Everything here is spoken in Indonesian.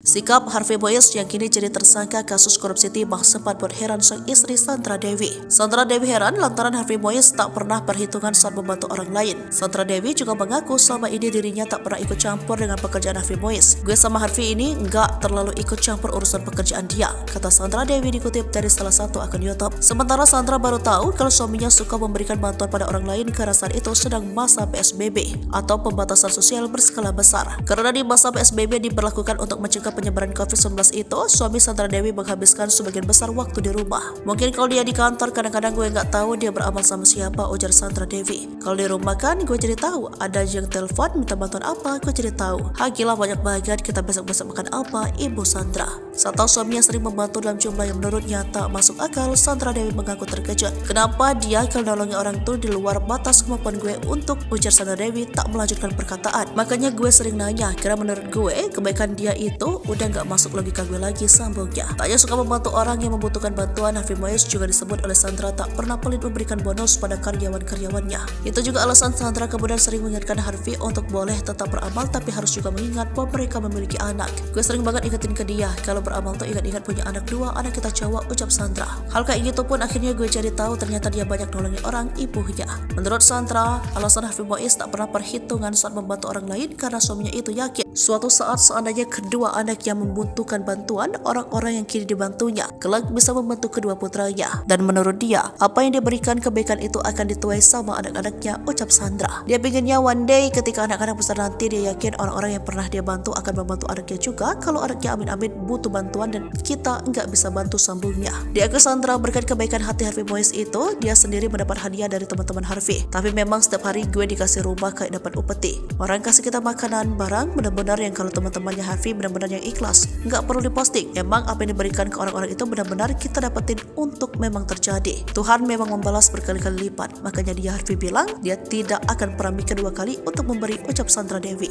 Sikap Harvey Boyes yang kini jadi tersangka kasus korupsi timah sempat buat heran sang istri Sandra Dewi. Sandra Dewi heran lantaran Harvey Boyes tak pernah perhitungan saat membantu orang lain. Sandra Dewi juga mengaku selama ini dirinya tak pernah ikut campur dengan pekerjaan Harvey Boyes. Gue sama Harvey ini nggak terlalu ikut campur urusan pekerjaan dia, kata Sandra Dewi dikutip dari salah satu akun YouTube. Sementara Sandra baru tahu kalau suaminya suka memberikan bantuan pada orang lain karena saat itu sedang masa PSBB atau pembatasan sosial berskala besar. Karena di masa PSBB diberlakukan untuk mencegah penyebaran COVID-19 itu, suami Sandra Dewi menghabiskan sebagian besar waktu di rumah. Mungkin kalau dia di kantor, kadang-kadang gue nggak tahu dia beramal sama siapa, ujar Sandra Dewi. Kalau di rumah kan gue jadi tahu, ada yang telepon minta bantuan apa, gue jadi tahu. Gila banyak banget, kita besok-besok makan apa, Ibu Sandra. Saat tahu suaminya sering membantu dalam jumlah yang menurutnya tak masuk akal, Sandra Dewi mengaku terkejut. Kenapa dia kalau nolongi orang tuh di luar batas kemampuan gue untuk, ujar Sandra Dewi tak melanjutkan perkataan. Makanya gue sering nanya, karena menurut gue kebaikan dia itu udah gak masuk logika gue lagi, sambungnya. Tak hanya suka membantu orang yang membutuhkan bantuan, Harvey Boyes juga disebut oleh Sandra tak pernah pelit memberikan bonus pada karyawan-karyawannya. Itu juga alasan Sandra kemudian sering mengingatkan Harvey untuk boleh tetap beramal tapi harus juga mengingat bahwa mereka memiliki anak. Gue sering banget ingetin ke dia, kalau beramal tuh ingat-ingat punya anak 2, anak kita cowok, ucap Sandra. Hal kayak gitu pun akhirnya gue jadi tahu ternyata dia banyak nolongin orang, ibunya. Menurut Sandra, alasan Harvey Boyes tak pernah perhitungan saat membantu orang lain karena suaminya itu yakin suatu saat seandainya kedua anak yang membutuhkan bantuan orang-orang yang kini dibantunya kelak bisa membantu kedua putranya. Dan menurut dia, apa yang diberikan kebaikan itu akan dituai sama anak-anaknya, ucap Sandra. Dia pinginnya one day ketika anak-anak besar nanti, dia yakin orang-orang yang pernah dia bantu akan membantu anaknya juga kalau anaknya amin-amin butuh bantuan dan kita nggak bisa bantu, sambungnya. Dia ke Sandra berkat kebaikan hati Harvey Boyes itu, dia sendiri mendapat hadiah dari teman-teman Harvey. Tapi memang setiap hari gue dikasih rumah kayak dapat upeti. Orang kasih kita makanan, barang benar-benar yang kalau teman-temannya Harvey benar-benar yang ikhlas, nggak perlu diposting. Emang apa yang diberikan ke orang-orang itu benar-benar kita dapetin untuk memang terjadi. Tuhan memang membalas berkali-kali lipat. Makanya dia Harvey bilang dia tidak akan pernah mikir 2 kali untuk memberi, ucap Sandra Dewi.